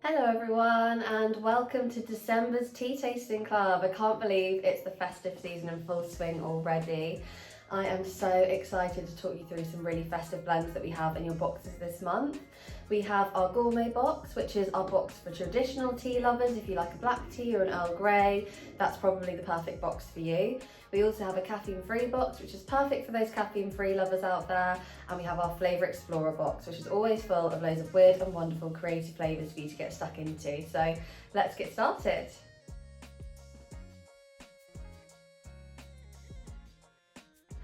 Hello everyone and welcome to December's Tea Tasting Club. I can't believe it's the festive season in full swing already. I am so excited to talk you through some really festive blends that we have in your boxes this month. We have our gourmet box, which is our box for traditional tea lovers. If you like a black tea or an Earl Grey, that's probably the perfect box for you. We also have a caffeine-free box, which is perfect for those caffeine-free lovers out there. And we have our Flavour Explorer box, which is always full of loads of weird and wonderful creative flavours for you to get stuck into. So let's get started.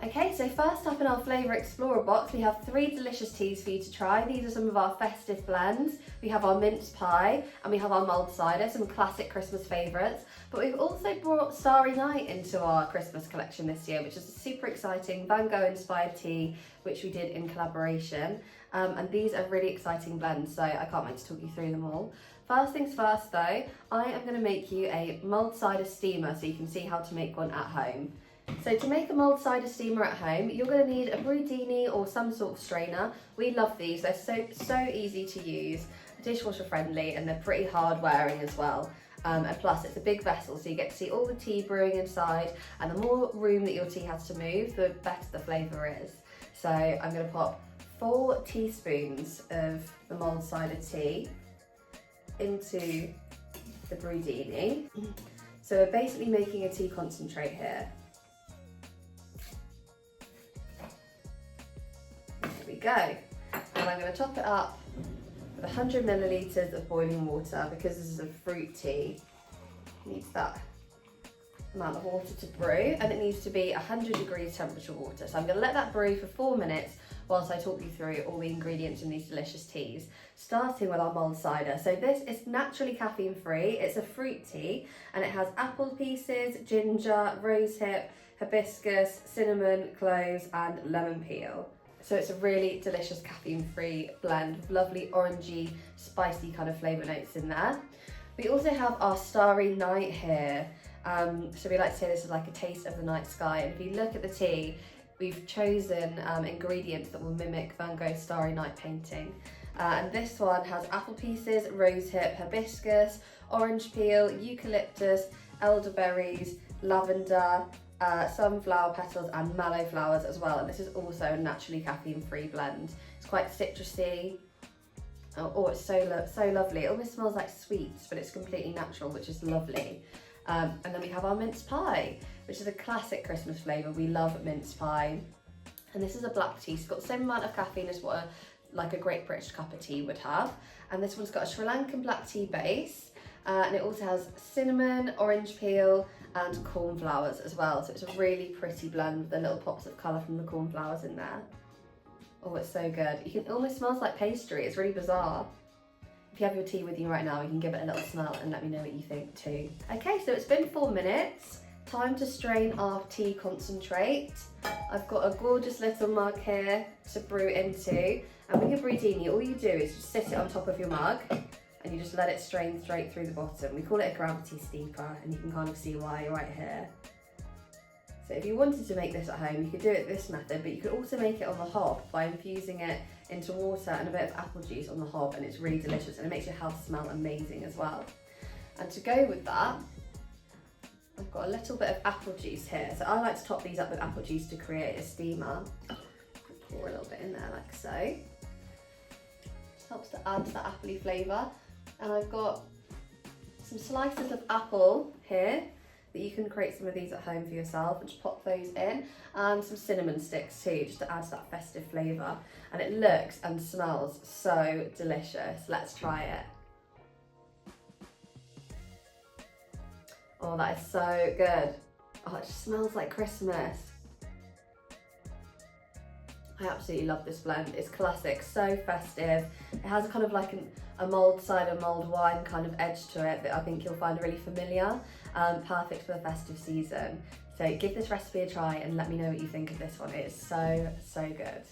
Okay, so first up in our Flavour Explorer box, we have 3 delicious teas for you to try. These are some of our festive blends. We have our mince pie and we have our mulled cider, some classic Christmas favourites. But we've also brought Starry Night into our Christmas collection this year, which is a super exciting Van Gogh inspired tea, which we did in collaboration. And these are really exciting blends, so I can't wait to talk you through them all. First things first though, I am going to make you a mulled cider steamer so you can see how to make one at home. So to make a mulled cider steamer at home, you're going to need a Brudini or some sort of strainer. We love these, they're so easy to use, dishwasher friendly, and they're pretty hard wearing as well. And plus it's a big vessel, so you get to see all the tea brewing inside, and the more room that your tea has to move, the better the flavour is. So I'm going to pop 4 teaspoons of the mulled cider tea into the Brudini. So we're basically making a tea concentrate here. Go, and I'm going to top it up with 100 millilitres of boiling water because this is a fruit tea. It needs that amount of water to brew, and it needs to be 100 degrees temperature water. So I'm going to let that brew for 4 minutes whilst I talk you through all the ingredients in these delicious teas, starting with our mulled cider. So this is naturally caffeine free, it's a fruit tea, and it has apple pieces, ginger, rosehip, hibiscus, cinnamon, cloves and lemon peel. So it's a really delicious caffeine-free blend with lovely orangey, spicy kind of flavour notes in there. We also have our Starry Night here. So we like to say this is like a taste of the night sky. And if you look at the tea, we've chosen ingredients that will mimic Van Gogh's Starry Night painting. And this one has apple pieces, rosehip, hibiscus, orange peel, eucalyptus, elderberries, lavender, sunflower petals and mallow flowers as well, and this is also a naturally caffeine-free blend. It's quite citrusy. Oh, it's so lovely. It almost smells like sweets, but it's completely natural, which is lovely. And then we have our mince pie, which is a classic Christmas flavour. We love mince pie, and this is a black tea. It's got the same amount of caffeine as what like a Great British cup of tea would have, and this one's got a Sri Lankan black tea base, and it also has cinnamon, orange peel and cornflowers as well, so it's a really pretty blend with the little pops of colour from the cornflowers in there. Oh, it's so good. It almost smells like pastry. It's really bizarre. If you have your tea with you right now, you can give it a little smell and let me know what you think too. Okay, so it's been 4 minutes. Time to strain our tea concentrate. I've got a gorgeous little mug here to brew into, and with your Brudini, all you do is just sit it on top of your mug and you just let it strain straight through the bottom. We call it a gravity steeper, and you can kind of see why right here. So if you wanted to make this at home, you could do it this method, but you could also make it on the hob by infusing it into water and a bit of apple juice on the hob, and it's really delicious and it makes your house smell amazing as well. And to go with that, I've got a little bit of apple juice here. So I like to top these up with apple juice to create a steamer. Pour a little bit in there like so. Just helps to add to that appley flavour. And I've got some slices of apple here that you can create some of these at home for yourself and just pop those in, and some cinnamon sticks too, just to add to that festive flavour. And it looks and smells so delicious. Let's try it. Oh, that is so good. Oh, it just smells like Christmas. I absolutely love this blend. It's classic, so festive. It has kind of like a mulled cider, mulled wine kind of edge to it that I think you'll find really familiar. Perfect for the festive season. So give this recipe a try and let me know what you think of this one. It is so good.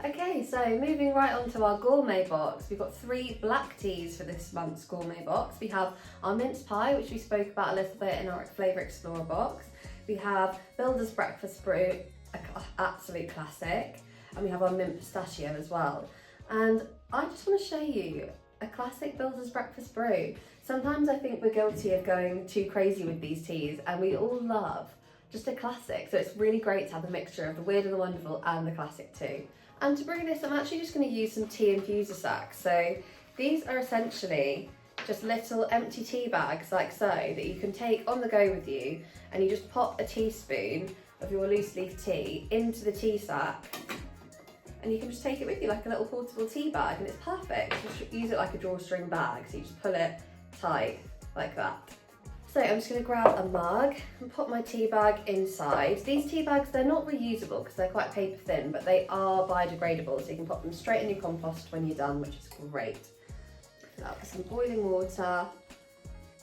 Okay, so moving right on to our gourmet box, we've got 3 black teas for this month's gourmet box. We have our mince pie, which we spoke about a little bit in our Flavour Explorer box. We have Builder's Breakfast Brew, an absolute classic. and we have our mint pistachio as well. And I just want to show you a classic builder's breakfast brew. Sometimes I think we're guilty of going too crazy with these teas, and we all love just a classic. So it's really great to have a mixture of the weird and the wonderful and the classic too. And to brew this, I'm actually just going to use some tea infuser sacks. So these are essentially just little empty tea bags like so that you can take on the go with you, and you just pop a teaspoon of your loose leaf tea into the tea sack, and you can just take it with you like a little portable tea bag, and it's perfect. You should use it like a drawstring bag, so you just pull it tight like that. So I'm just going to grab a mug and put my tea bag inside. These tea bags, they're not reusable because they're quite paper thin, but they are biodegradable, so you can pop them straight in your compost when you're done, which is great. Fill up with some boiling water.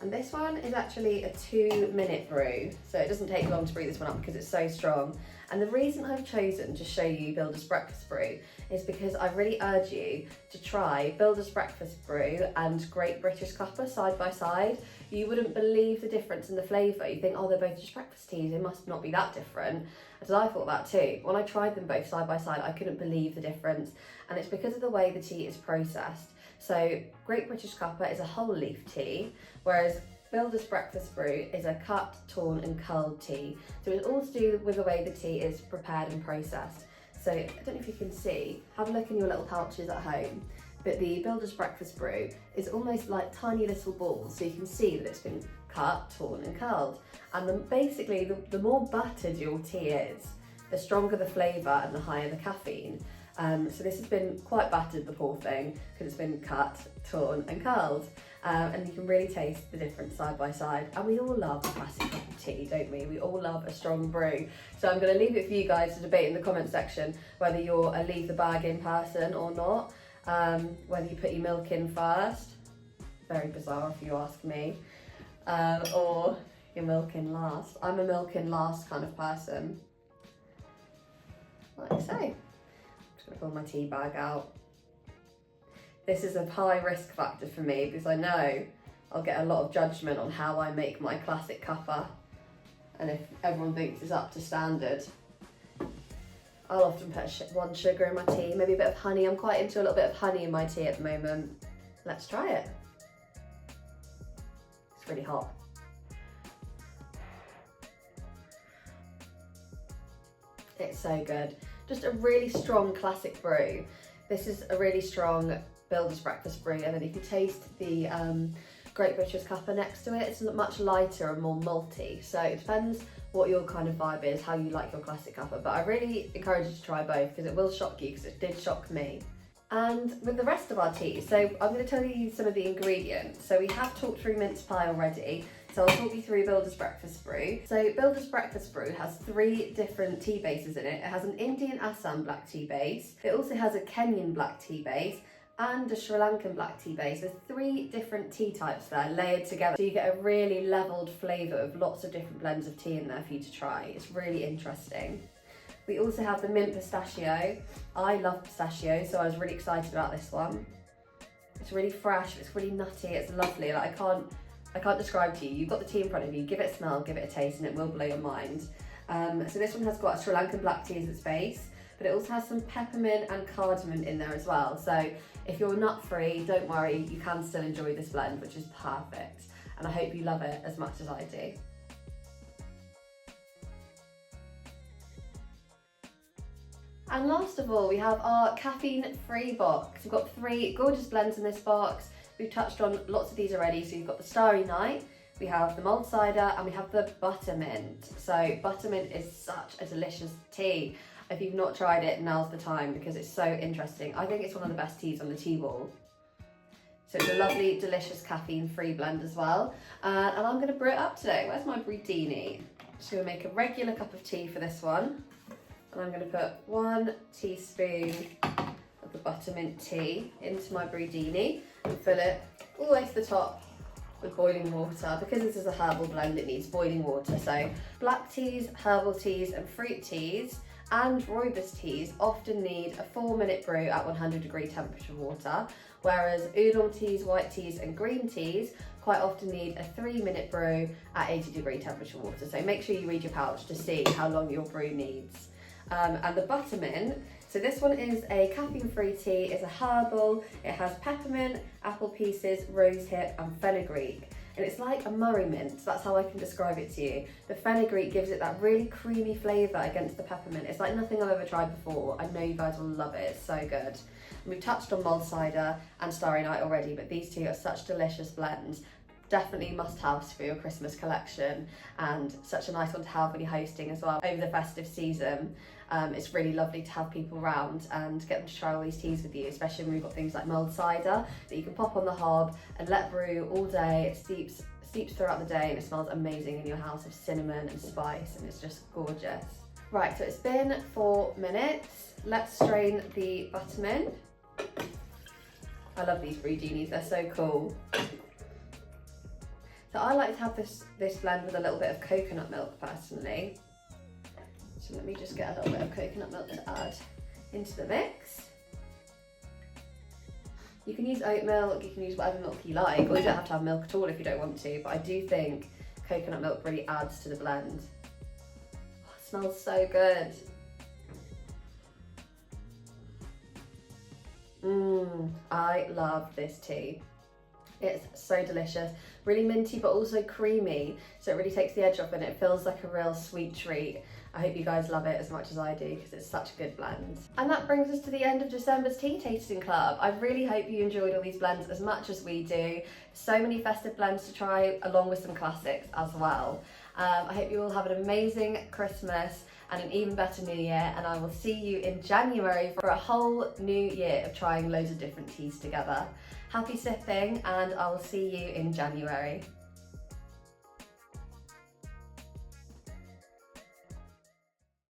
And this one is actually a 2-minute brew, so it doesn't take long to brew this one up because it's so strong. And the reason I've chosen to show you Builder's Breakfast Brew is because I really urge you to try Builder's Breakfast Brew and Great British Cuppa side by side. You wouldn't believe the difference in the flavour. You think, oh, they're both just breakfast teas, they must not be that different. As I thought that too. When I tried them both side by side, I couldn't believe the difference. And it's because of the way the tea is processed. So Great British Cuppa is a whole leaf tea, whereas Builder's Breakfast Brew is a cut, torn and curled tea. So it's all to do with the way the tea is prepared and processed. So I don't know if you can see, have a look in your little pouches at home, but the Builder's Breakfast Brew is almost like tiny little balls. So you can see that it's been cut, torn and curled. And basically the more buttered your tea is, the stronger the flavour and the higher the caffeine. So this has been quite battered, the poor thing, because it's been cut, torn and curled. And you can really taste the difference side by side. And we all love a classic cup of tea, don't we? We all love a strong brew. So I'm going to leave it for you guys to debate in the comment section whether you're a leave the bag in person or not, whether you put your milk in first, very bizarre if you ask me, or your milk in last. I'm a milk in last kind of person. Like so. I'm just going to pull my tea bag out. This is a high risk factor for me because I know I'll get a lot of judgment on how I make my classic cuppa, and if everyone thinks it's up to standard. I'll often put one sugar in my tea, maybe a bit of honey. I'm quite into a little bit of honey in my tea at the moment. Let's try it. It's really hot. It's so good. Just a really strong classic brew. This is a really strong Builder's Breakfast Brew, and then you can taste the Great British Cuppa next to it. It's much lighter and more malty, so it depends what your kind of vibe is, how you like your classic cuppa, but I really encourage you to try both because it will shock you, because it did shock me. And with the rest of our tea, so I'm going to tell you some of the ingredients. So we have talked through mince pie already, so I'll talk you through Builder's Breakfast Brew. So Builder's Breakfast Brew has 3 different tea bases in it. It has an Indian Assam black tea base, it also has a Kenyan black tea base, and a Sri Lankan black tea base. There's 3 different tea types there layered together, so you get a really levelled flavour of lots of different blends of tea in there for you to try. It's really interesting. We also have the mint pistachio. I love pistachio, so I was really excited about this one. It's really fresh, it's really nutty, it's lovely. Like I can't describe to you. You've got the tea in front of you, give it a smell, give it a taste, and it will blow your mind. So this one has got a Sri Lankan black tea as its base, but it also has some peppermint and cardamom in there as well. So if you're nut free, don't worry, you can still enjoy this blend, which is perfect. And I hope you love it as much as I do. And last of all, we have our caffeine-free box. We've got 3 gorgeous blends in this box. We've touched on lots of these already. So you've got the Starry Night, we have the mulled cider, and we have the buttermint. So buttermint is such a delicious tea. If you've not tried it, now's the time because it's so interesting. I think it's one of the best teas on the tea wall. So it's a lovely, delicious caffeine-free blend as well. And I'm gonna brew it up today. Where's my brewdini? Just gonna make a regular cup of tea for this one. And I'm gonna put 1 teaspoon of the buttermint tea into my brewdini and fill it all the way to the top with boiling water. Because this is a herbal blend, it needs boiling water. So black teas, herbal teas and fruit teas and rooibos teas often need a 4-minute brew at 100-degree temperature water, whereas oolong teas, white teas and green teas quite often need a 3-minute brew at 80-degree temperature water. So make sure you read your pouch to see how long your brew needs. and the buttermint. So this one is a caffeine-free tea, it's a herbal, it has peppermint, apple pieces, rosehip and fenugreek. And it's like a Murray mint, so that's how I can describe it to you. The fenugreek gives it that really creamy flavour against the peppermint. It's like nothing I've ever tried before. I know you guys will love it, it's so good. And we've touched on mulled cider and Starry Night already, but these two are such delicious blends. Definitely must-haves for your Christmas collection, and such a nice one to have when you're hosting as well over the festive season. It's really lovely to have people around and get them to try all these teas with you, especially when we've got things like mulled cider that you can pop on the hob and let brew all day. It steeps throughout the day and it smells amazing in your house of cinnamon and spice, and it's just gorgeous. Right, so it's been 4 minutes. Let's strain the buttermint. I love these brew genies, they're so cool. So I like to have this blend with a little bit of coconut milk personally. So let me just get a little bit of coconut milk to add into the mix. You can use oat milk, you can use whatever milk you like, or you don't have to have milk at all if you don't want to, but I do think coconut milk really adds to the blend. Oh, it smells so good. I love this tea. It's so delicious, really minty but also creamy, so it really takes the edge off and it feels like a real sweet treat. I hope you guys love it as much as I do because it's such a good blend. And that brings us to the end of December's Tea Tasting Club. I really hope you enjoyed all these blends as much as we do. So many festive blends to try along with some classics as well. I hope you all have an amazing Christmas and an even better New Year, and I will see you in January for a whole new year of trying loads of different teas together. Happy sipping, and I will see you in January.